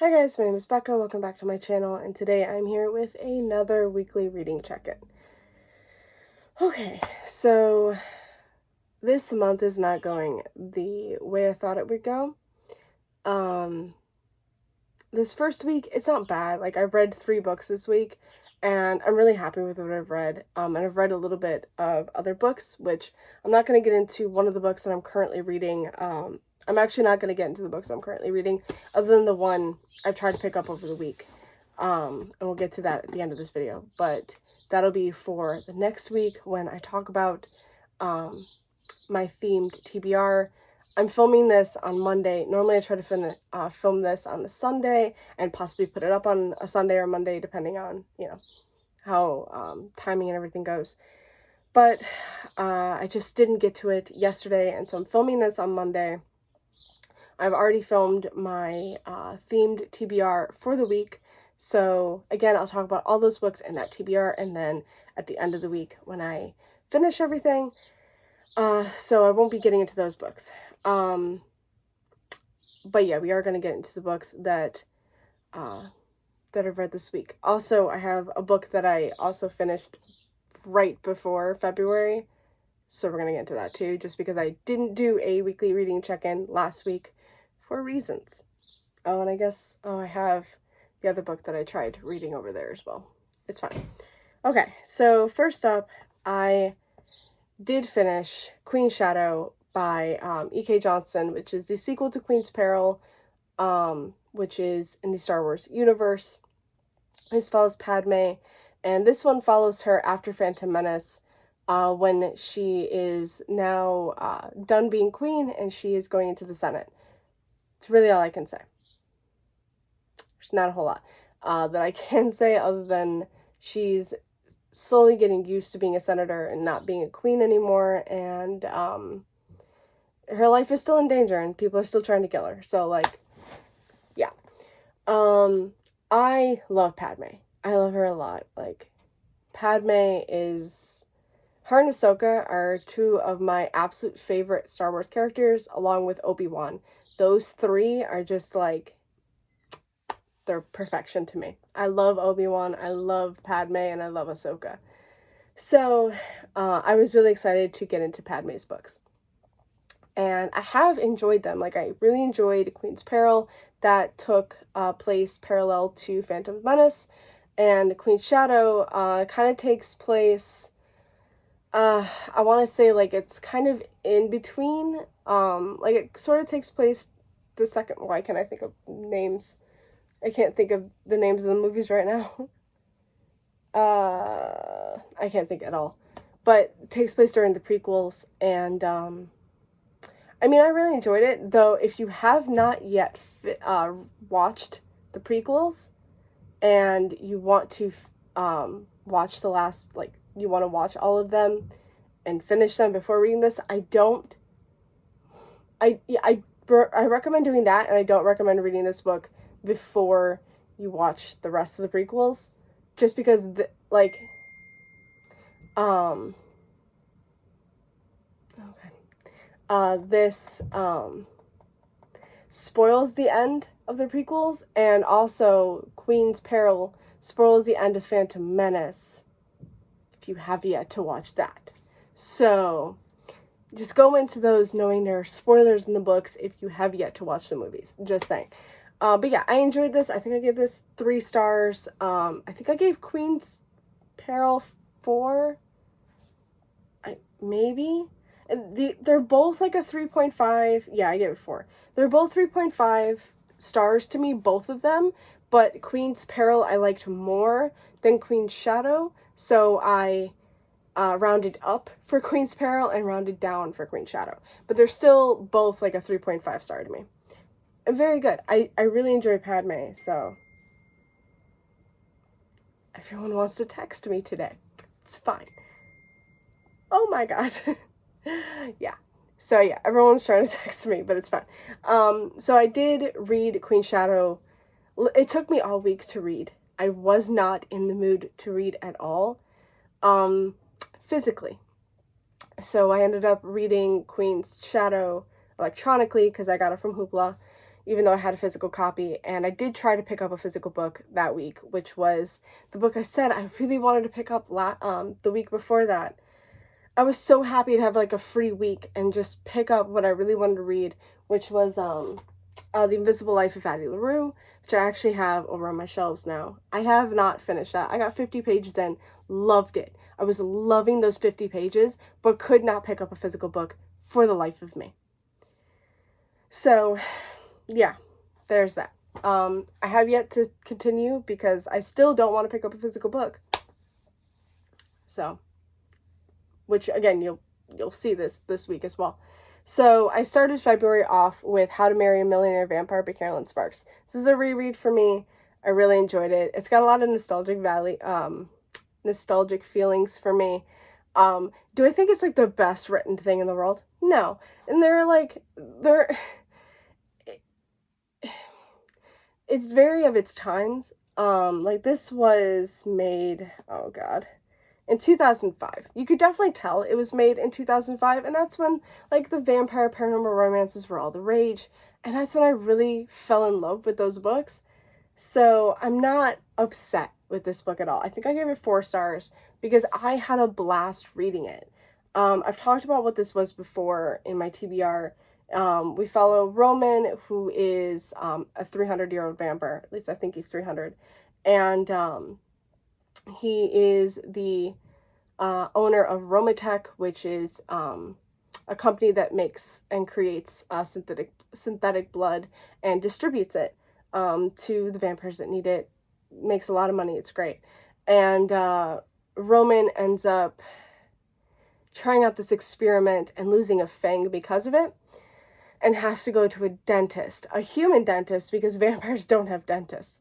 Hi guys, my name is Becca, welcome back to my channel, and today I'm here with another weekly reading check-in. Okay, so this month is not going the way I thought it would go. This first week, it's not bad. Like, I've read 3 books this week, and I'm really happy with what I've read. And I've read a little bit of other books, which I'm not going to get into one of the books that I'm currently reading. I'm actually not going to get into the books I'm currently reading, other than the one I've tried to pick up over the week. And we'll get to that at the end of this video. But that'll be for the next week when I talk about my themed TBR. I'm filming this on Monday. Normally I try to film this on a Sunday and possibly put it up on a Sunday or Monday, depending on, how timing and everything goes. But I just didn't get to it yesterday, and so I'm filming this on Monday. I've already filmed my themed TBR for the week. So again, I'll talk about all those books in that TBR, and then at the end of the week when I finish everything. So I won't be getting into those books. But yeah, we are going to get into the books that I've read this week. Also, I have a book that I also finished right before February, so we're going to get into that too, just because I didn't do a weekly reading check-in last week for reasons. Oh, and I guess, I have the other book that I tried reading over there as well. It's fine. Okay, so first up, I did finish Queen's Shadow by E.K. Johnston, which is the sequel to Queen's Peril, which is in the Star Wars universe. This follows Padme, and this one follows her after Phantom Menace, when she is now done being queen and she is going into the Senate. It's really all I can say. There's not a whole lot that I can say other than she's slowly getting used to being a senator and not being a queen anymore, and her life is still in danger and people are still trying to kill her. So, like, yeah. I love Padme. I love her a lot. Like, Padme is... Her and Ahsoka are 2 of my absolute favorite Star Wars characters, along with Obi-Wan. Those 3 are just, like, they're perfection to me. I love Obi-Wan, I love Padme, and I love Ahsoka. So, I was really excited to get into Padme's books. And I have enjoyed them. Like, I really enjoyed Queen's Peril. That took place parallel to Phantom Menace. And Queen's Shadow kind of takes place... I want to say, like, it's kind of in between. Like, it sort of takes place the second... Why can't I think of names? I can't think of the names of the movies right now. I can't think at all. But it takes place during the prequels, and, I mean, I really enjoyed it, though if you have not yet watched the prequels, and you want to watch the last, like, you want to watch all of them and finish them before reading this, I recommend doing that, and I don't recommend reading this book before you watch the rest of the prequels, just because, this spoils the end of the prequels, and also Queen's Peril spoils the end of Phantom Menace, if you have yet to watch that. So, just go into those knowing there are spoilers in the books if you have yet to watch the movies. Just saying. But yeah, I enjoyed this. I think I gave this 3 stars. I think I gave Queen's Peril 4. Maybe? And they're both like a 3.5. Yeah, I gave it 4. They're both 3.5 stars to me, both of them. But Queen's Peril I liked more than Queen's Shadow. So I rounded up for Queen's Peril and rounded down for Queen's Shadow. But they're still both like a 3.5 star to me. And very good. I really enjoy Padme, so... Everyone wants to text me today. It's fine. Oh my god. Yeah. So yeah, everyone's trying to text me, but it's fine. So I did read Queen's Shadow. It took me all week to read. I was not in the mood to read at all. Physically. So I ended up reading Queen's Shadow electronically because I got it from Hoopla. even though I had a physical copy. And I did try to pick up a physical book that week, which was the book I said I really wanted to pick up the week before that. I was so happy to have like a free week and just pick up what I really wanted to read, which was The Invisible Life of Addie LaRue, which I actually have over on my shelves now. I have not finished that. I got 50 pages in, loved it. I was loving those 50 pages, but could not pick up a physical book for the life of me. So, yeah, there's that. I have yet to continue because I still don't want to pick up a physical book. So, which again, you'll see this week as well. So I started February off with How to Marry a Millionaire Vampire by Carolyn Sparks. This is a reread for me. I really enjoyed it. It's got a lot of nostalgic feelings for me. Do I think it's like the best written thing in the world? No. And it's very of its times. Like this was made, oh God, in 2005. You could definitely tell it was made in 2005, and that's when like the vampire paranormal romances were all the rage, and that's when I really fell in love with those books. So I'm not upset with this book at all. I think I gave it 4 stars because I had a blast reading it. I've talked about what this was before in my TBR. We follow Roman, who is a 300-year-old vampire. At least I think he's 300. And he is the owner of Romatech, which is a company that makes and creates synthetic blood and distributes it to the vampires that need it. Makes a lot of money. It's great. And Roman ends up trying out this experiment and losing a fang because of it, and has to go to a dentist, a human dentist, because vampires don't have dentists.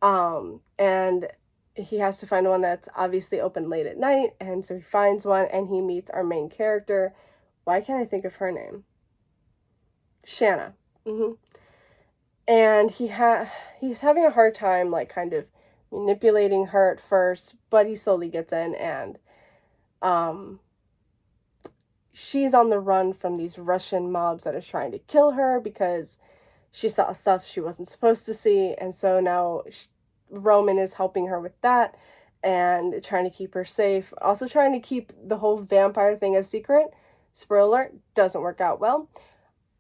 And he has to find one that's obviously open late at night, and so he finds one, and he meets our main character. Why can't I think of her name? Shanna. And he's having a hard time, like, kind of manipulating her at first, but he slowly gets in, and she's on the run from these Russian mobs that are trying to kill her because she saw stuff she wasn't supposed to see, and so now Roman is helping her with that and trying to keep her safe. Also trying to keep the whole vampire thing a secret. Spoiler alert, doesn't work out well.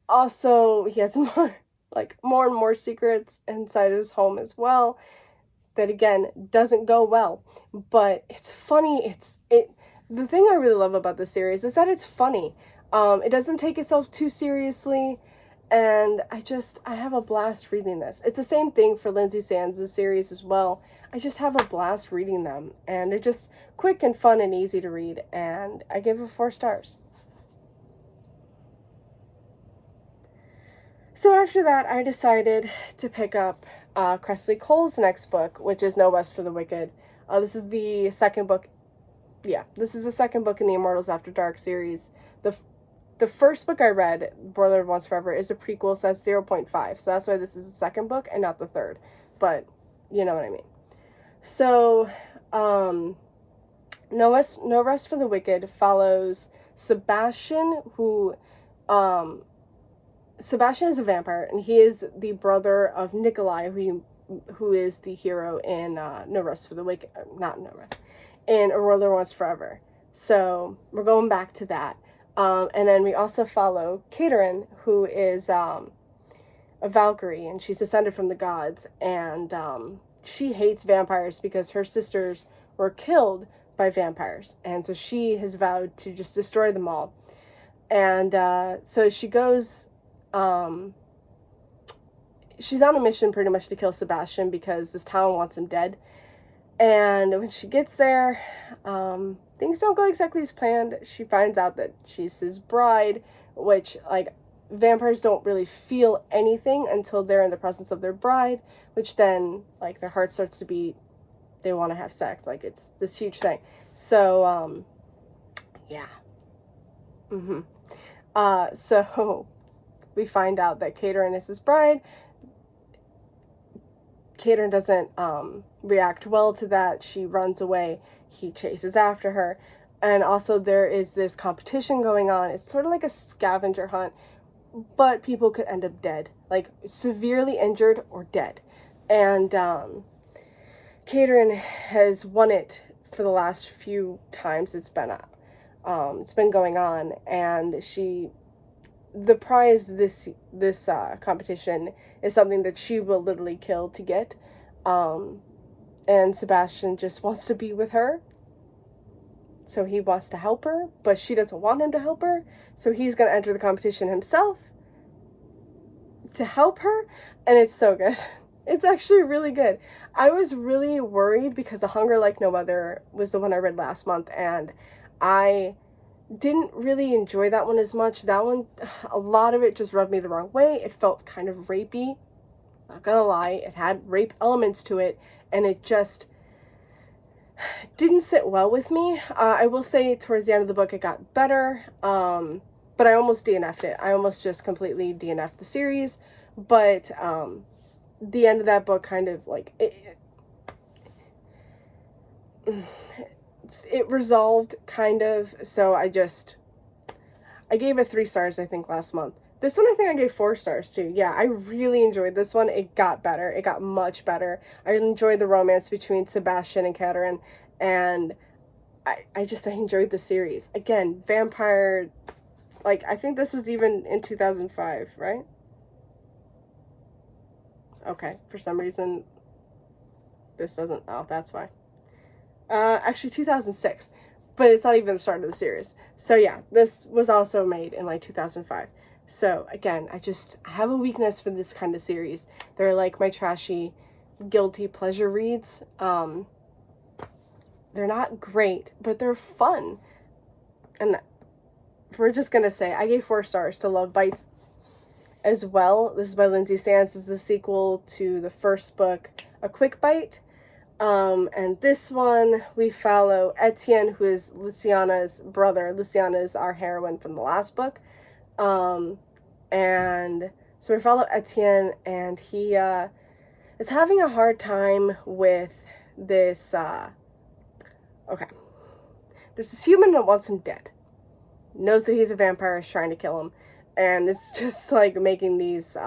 Also, he has more and more secrets inside his home as well. That again doesn't go well. But it's funny. The thing I really love about this series is that it's funny. It doesn't take itself too seriously. And I have a blast reading this. It's the same thing for Lindsay Sands' series as well. I just have a blast reading them. And they're just quick and fun and easy to read. And I give it 4 stars. So after that, I decided to pick up Cressley Cole's next book, which is No Rest for the Wicked. This is the second book. Yeah, this is the second book in the Immortals After Dark series. The first book I read, Boiler Once Forever, is a prequel, so that's 0.5. So that's why this is the second book and not the third. But you know what I mean. So, No Rest for the Wicked follows Sebastian, who, Sebastian is a vampire, and he is the brother of Nikolai, who is the hero in No Rest for the Wicked, not No Rest, in A World That Once Forever. So we're going back to that. And then we also follow Katerin, who is a Valkyrie, and she's descended from the gods, and she hates vampires because her sisters were killed by vampires, and so she has vowed to just destroy them all. And so she goes, she's on a mission pretty much to kill Sebastian because this town wants him dead. And when she gets there, things don't go exactly as planned. She finds out that she's his bride, which, like, vampires don't really feel anything until they're in the presence of their bride, which then, like, their heart starts to beat. They want to have sex. Like, it's this huge thing. So, yeah. So we find out that Katerin is his bride. Katerin doesn't react well to that. She runs away. He chases after her. And also there is this competition going on. It's sort of like a scavenger hunt but people could end up dead, like severely injured or dead. And Catherine has won it for the last few times it's been going on, and the prize this competition is something that she will literally kill to get, and Sebastian just wants to be with her, so he wants to help her, but she doesn't want him to help her, so he's going to enter the competition himself to help her, and it's so good. It's actually really good. I was really worried because The Hunger Like No Other was the one I read last month, and I didn't really enjoy that one as much. That one, a lot of it just rubbed me the wrong way. It felt kind of rapey. Not gonna lie, it had rape elements to it, and it just didn't sit well with me. I will say towards the end of the book it got better, but I almost DNF'd it. I almost just completely DNF'd the series, but the end of that book kind of like it resolved kind of, so I gave it 3 stars I think last month. This one I think I gave 4 stars too. Yeah, I really enjoyed this one. It got better. It got much better. I enjoyed the romance between Sebastian and Catherine, and I enjoyed the series. Again, vampire, like, I think this was even in 2005, right? Okay, for some reason, this doesn't, oh, that's why. Actually 2006, but it's not even the start of the series. So yeah, this was also made in like 2005. So again, I have a weakness for this kind of series. They're like my trashy, guilty pleasure reads. They're not great, but they're fun. And we're just gonna say, I gave 4 stars to Love Bites as well. This is by Lindsay Sands. It's a sequel to the first book, A Quick Bite. And this one, we follow Etienne, who is Luciana's brother. Luciana is our heroine from the last book. And so we follow Etienne, and he is having a hard time with this, okay. There's this human that wants him dead. Knows that he's a vampire, is trying to kill him, and it's just like making these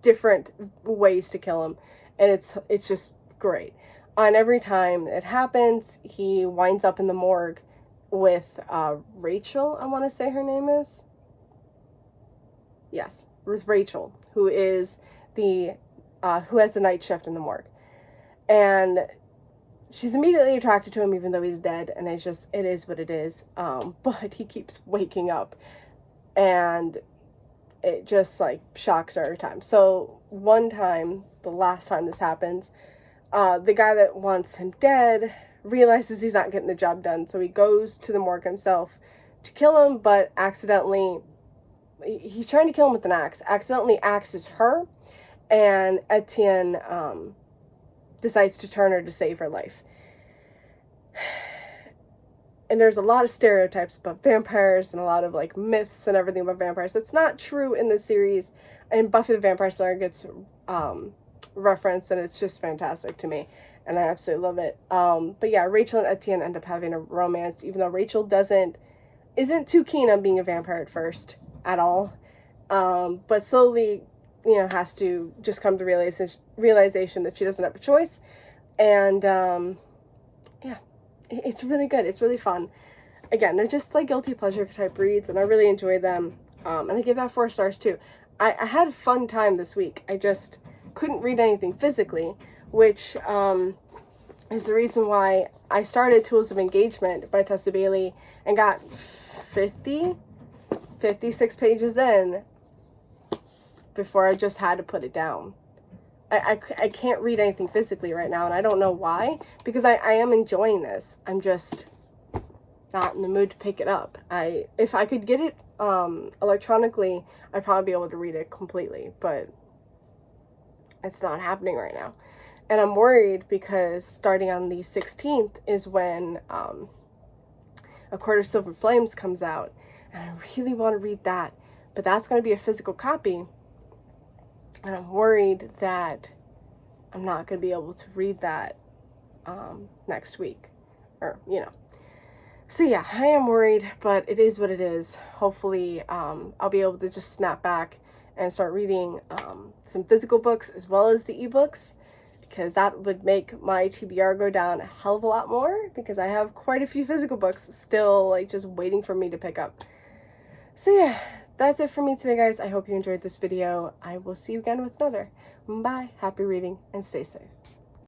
different ways to kill him, and it's just great. And every time it happens, he winds up in the morgue with Rachel, I want to say her name is. Yes, with Rachel, who is who has the night shift in the morgue. And she's immediately attracted to him even though he's dead, and it is what it is. But he keeps waking up, and it just like shocks her every time. So one time, the last time this happens, the guy that wants him dead realizes he's not getting the job done, so he goes to the morgue himself to kill him, but accidentally, he's trying to kill him with an axe, accidentally axes her, and Etienne decides to turn her to save her life. And there's a lot of stereotypes about vampires and a lot of like myths and everything about vampires. It's not true in the series, and Buffy the Vampire Slayer gets referenced, and it's just fantastic to me, and I absolutely love it. But yeah, Rachel and Etienne end up having a romance, even though Rachel isn't too keen on being a vampire at first at all, but slowly, has to just come to realization that she doesn't have a choice, and yeah, it's really good. It's really fun. Again, they're just like guilty pleasure type reads, and I really enjoy them, and I give that 4 stars too. I had a fun time this week. I just couldn't read anything physically, which is the reason why I started Tools of Engagement by Tessa Bailey and got 56 pages in before I just had to put it down. I can't read anything physically right now, and I don't know why, because I am enjoying this. I'm just not in the mood to pick it up. If I could get it electronically, I'd probably be able to read it completely, but it's not happening right now. And I'm worried because starting on the 16th is when A Court of Silver Flames comes out, and I really want to read that, but that's going to be a physical copy, and I'm worried that I'm not going to be able to read that next week, or So yeah, I am worried, but it is what it is. Hopefully, I'll be able to just snap back and start reading some physical books as well as the ebooks, because that would make my TBR go down a hell of a lot more, because I have quite a few physical books still like just waiting for me to pick up. So yeah, that's it for me today, guys. I hope you enjoyed this video. I will see you again with another. Bye, happy reading, and stay safe.